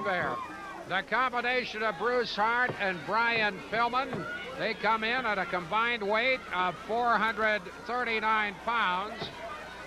affair. The combination of Bruce Hart and Brian Pillman, they come in at a combined weight of 439 pounds.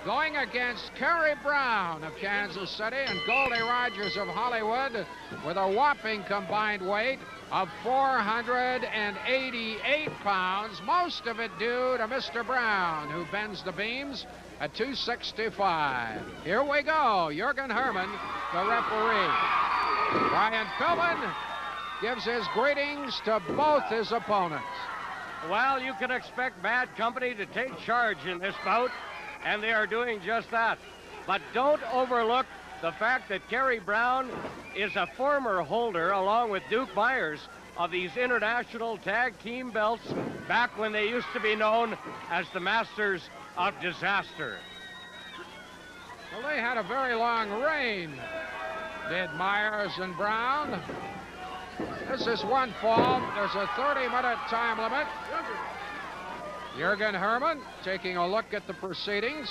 Going against Kerry Brown of Kansas City and Goldie Rogers of Hollywood with a whopping combined weight of 488 pounds, most of it due to Mr. Brown, who bends the beams at 265. Here we go. Jürgen Hermann, the referee. Brian Pillman gives his greetings to both his opponents. Well, you can expect Bad Company to take charge in this bout, and they are doing just that. But don't overlook the fact that Kerry Brown is a former holder, along with Duke Myers, of these international tag team belts back when they used to be known as the Masters of Disaster. Well, they had a very long reign, did Myers and Brown. This is one fall. There's a 30-minute time limit. Jürgen Hermann taking a look at the proceedings.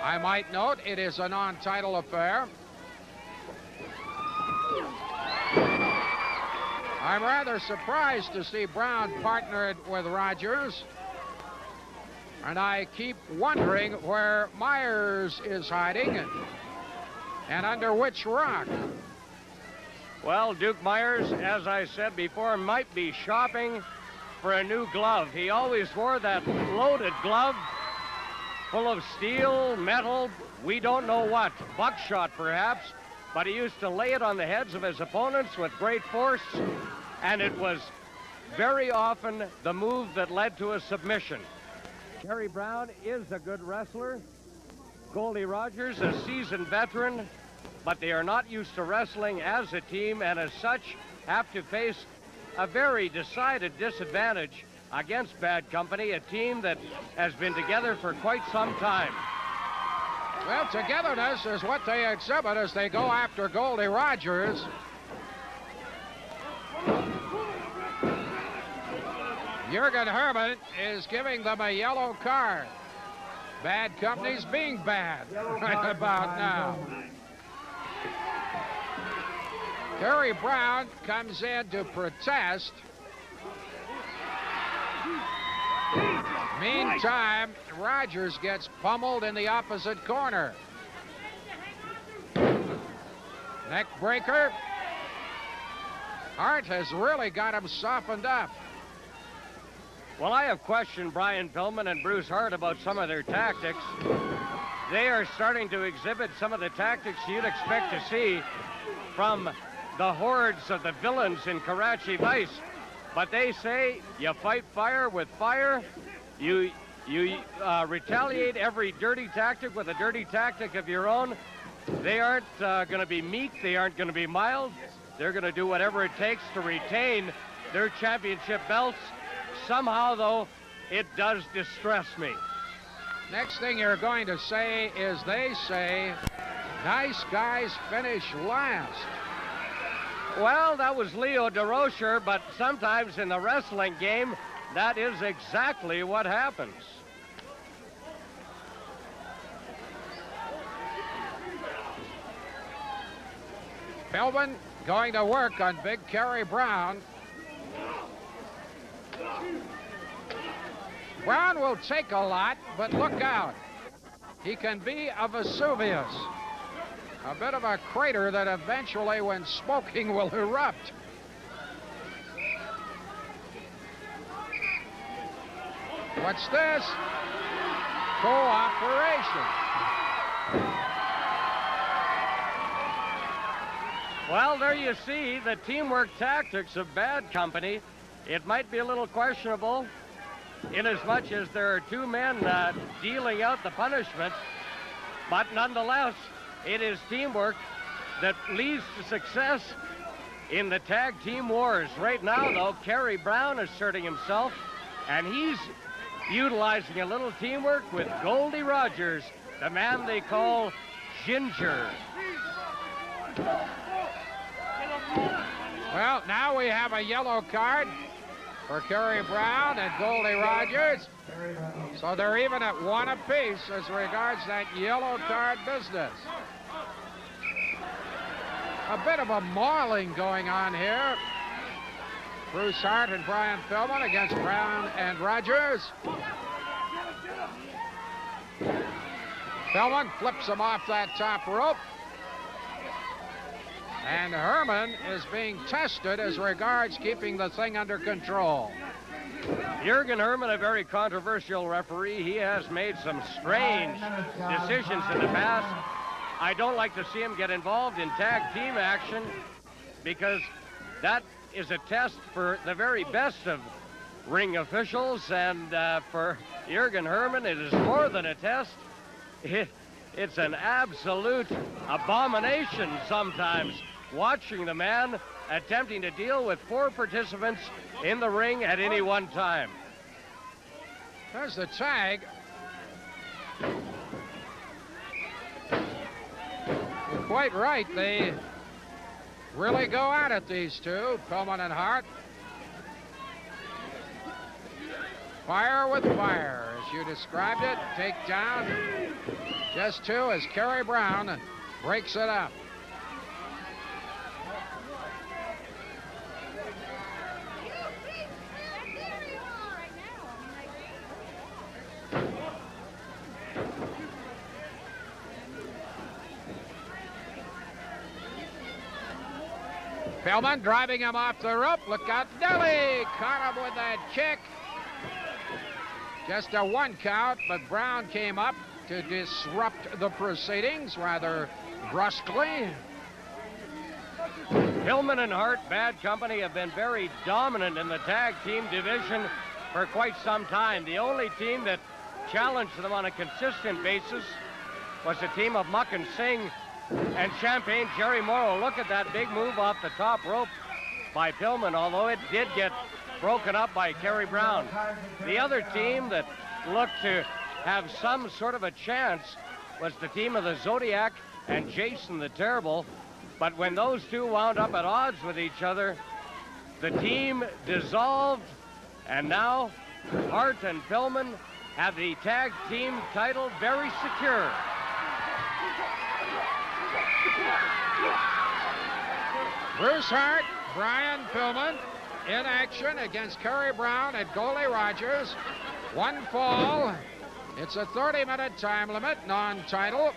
I might note it is a non-title affair. I'm rather surprised to see Brown partnered with Rogers. And I keep wondering where Myers is hiding and under which rock. Well, Duke Myers, as I said before, might be shopping for a new glove. He always wore that loaded glove full of steel, metal, we don't know what, buckshot perhaps, but he used to lay it on the heads of his opponents with great force, and it was very often the move that led to a submission. Kerry Brown is a good wrestler. Goldie Rogers, a seasoned veteran, but they are not used to wrestling as a team, and as such have to face a very decided disadvantage against Bad Company, a team that has been together for quite some time. Well, togetherness is what they exhibit as they go after Goldie Rogers. Jürgen Hermann is giving them a yellow card. Bad Company's being bad right about now. Kerry Brown comes in to protest. Meantime, Rogers gets pummeled in the opposite corner. Neck breaker. Hart has really got him softened up. Well, I have questioned Brian Pillman and Bruce Hart about some of their tactics. They are starting to exhibit some of the tactics you'd expect to see from the hordes of the villains in Karachi Vice. But they say you fight fire with fire. You retaliate every dirty tactic with a dirty tactic of your own. They aren't going to be meek. They aren't going to be mild. They're going to do whatever it takes to retain their championship belts. Somehow, though, it does distress me. Next thing you're going to say is they say, nice guys finish last. Well, that was Leo DeRocher, but sometimes in the wrestling game, that is exactly what happens. Pillman going to work on big Kerry Brown. Brown will take a lot, but look out. He can be a Vesuvius. A bit of a crater that eventually, when smoking, will erupt. What's this? Cooperation. Well, there you see the teamwork tactics of Bad Company. It might be a little questionable inasmuch as there are two men dealing out the punishment, but nonetheless, it is teamwork that leads to success in the tag team wars. Right now, though, Kerry Brown asserting himself, and he's utilizing a little teamwork with Goldie Rogers, the man they call Ginger. Well, now we have a yellow card for Kerry Brown and Goldie Rogers. So they're even at one apiece as regards that yellow card business. a bit of a mauling going on here. Bruce Hart and Brian Pillman against Brown and Rogers. Pillman flips him off that top rope. And Herman is being tested as regards keeping the thing under control. Jürgen Herman, a very controversial referee. He has made some strange decisions in the past. I don't like to see him get involved in tag team action because that is a test for the very best of ring officials, and for Jürgen Herman, it is more than a test. It's an absolute abomination sometimes, watching the man attempting to deal with 4 participants in the ring at any one time. There's the tag. You're quite right. They really go at it, these two, Pillman and Hart. Fire with fire, as you described it. Take down. Just 2 as Kerry Brown breaks it up. Pillman driving him off the rope. Look out, Nelly caught him with that kick. Just a 1 count, but Brown came up to disrupt the proceedings rather brusquely. Pillman and Hart, Bad Company, have been very dominant in the tag team division for quite some time. The only team that challenged them on a consistent basis was the team of Muck and Singh and Champagne Jerry Morrow. Look at that big move off the top rope by Pillman, although it did get broken up by Kerry Brown. The other team that looked to have some sort of a chance was the team of the Zodiac and Jason the Terrible. But when those two wound up at odds with each other, the team dissolved, and now Hart and Pillman have the tag team title very secure. Bruce Hart, Brian Pillman in action against Kerry Brown and Goldie Rogers. 1 fall. It's a 30-minute time limit, non-title.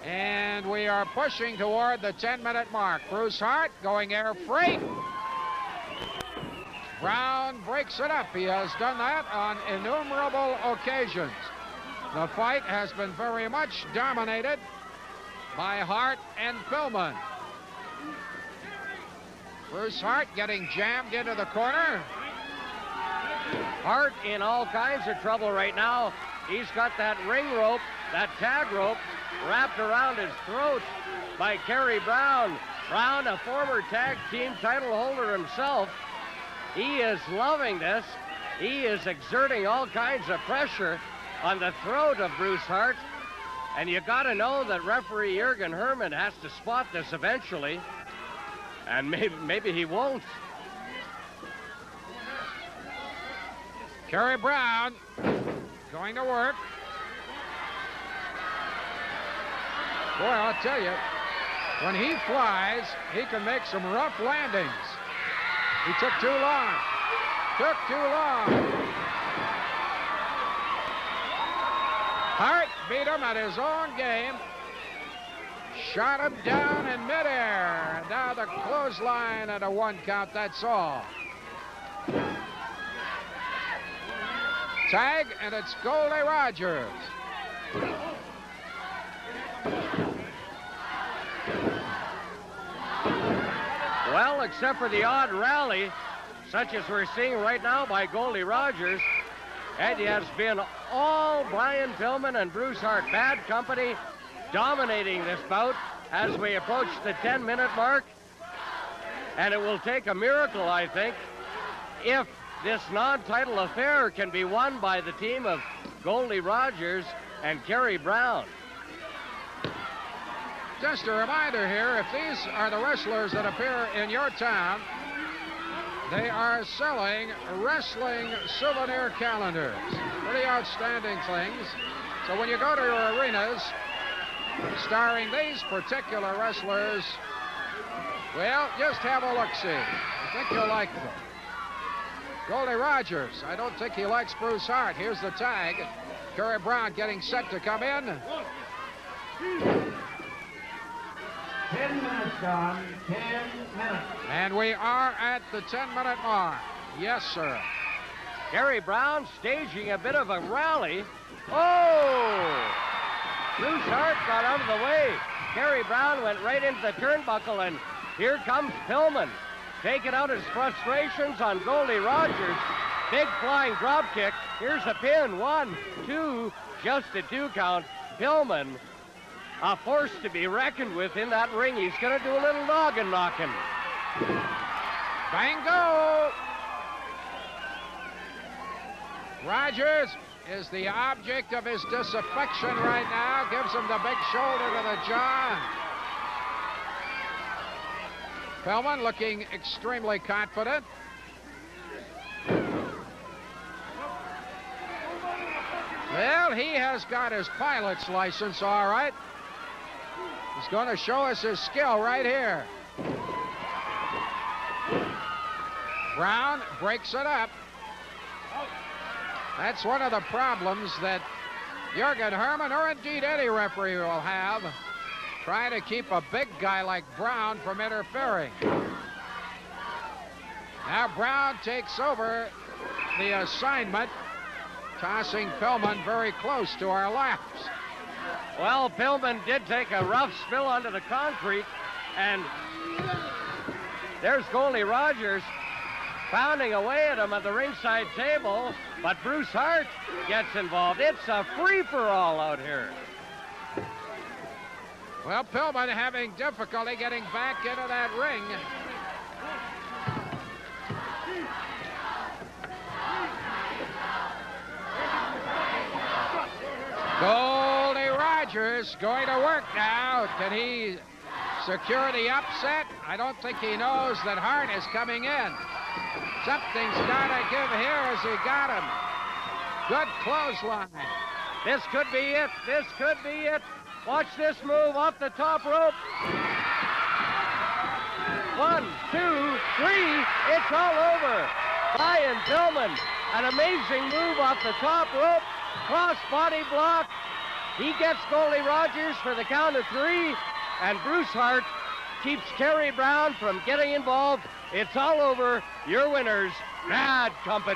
And we are pushing toward the 10-minute mark. Bruce Hart going air freight. Brown breaks it up. He has done that on innumerable occasions. The fight has been very much dominated by Hart and Pillman. Bruce Hart getting jammed into the corner. Hart in all kinds of trouble right now. He's got that ring rope, that tag rope, wrapped around his throat by Kerry Brown. Brown, a former tag team title holder himself. He is loving this. He is exerting all kinds of pressure on the throat of Bruce Hart. And you got to know that referee Jürgen Herman has to spot this eventually. And maybe he won't. Kerry Brown going to work. Boy, I'll tell you, when he flies, he can make some rough landings. He took too long. Took too long. Hart beat him at his own game. Shot him down in midair. And now the clothesline and a 1 count, that's all. Tag, and it's Goldie Rogers. Well, except for the odd rally, such as we're seeing right now by Goldie Rogers, it has been all Brian Pillman and Bruce Hart. Bad Company dominating this bout as we approach the 10-minute mark. And it will take a miracle, I think, if this non-title affair can be won by the team of Goldie Rogers and Kerry Brown. Just a reminder here, if these are the wrestlers that appear in your town, they are selling wrestling souvenir calendars. Pretty outstanding things. So when you go to your arenas, starring these particular wrestlers. Well, just have a look-see. I think you'll like them. Goldie Rogers. I don't think he likes Bruce Hart. Here's the tag. Kerry Brown getting set to come in. 10 minutes gone. 10 minutes. And we are at the 10-minute mark. Yes, sir. Kerry Brown staging a bit of a rally. Oh! Bruce Hart got out of the way. Kerry Brown went right into the turnbuckle, and here comes Pillman, taking out his frustrations on Goldie Rogers. Big flying drop kick. Here's a pin. 1, 2, just a 2 count. Pillman, a force to be reckoned with in that ring. He's going to do a little noggin knocking. Bango! Rogers is the object of his disaffection right now. Gives him the big shoulder to the jaw. Pillman looking extremely confident. Well, he has got his pilot's license, all right. He's going to show us his skill right here. Brown breaks it up. That's one of the problems that Jurgen Herman, or indeed any referee, will have, trying to keep a big guy like Brown from interfering. Now Brown takes over the assignment, tossing Pillman very close to our laps. Well, Pillman did take a rough spill onto the concrete, and there's Goldie Rogers pounding away at him at the ringside table, but Bruce Hart gets involved. It's a free-for-all out here. Well, Pillman having difficulty getting back into that ring. Goldie Rogers going to work now. Can he secure the upset? I don't think he knows that Hart is coming in. Something's got to give here as he got him. Good clothesline. This could be it. This could be it. Watch this move off the top rope. 1, 2, 3. It's all over. Brian Pillman, an amazing move off the top rope. Cross body block. He gets Goldie Rogers for the count of 3. And Bruce Hart keeps Kerry Brown from getting involved. It's all over. Your winners, Bad Company.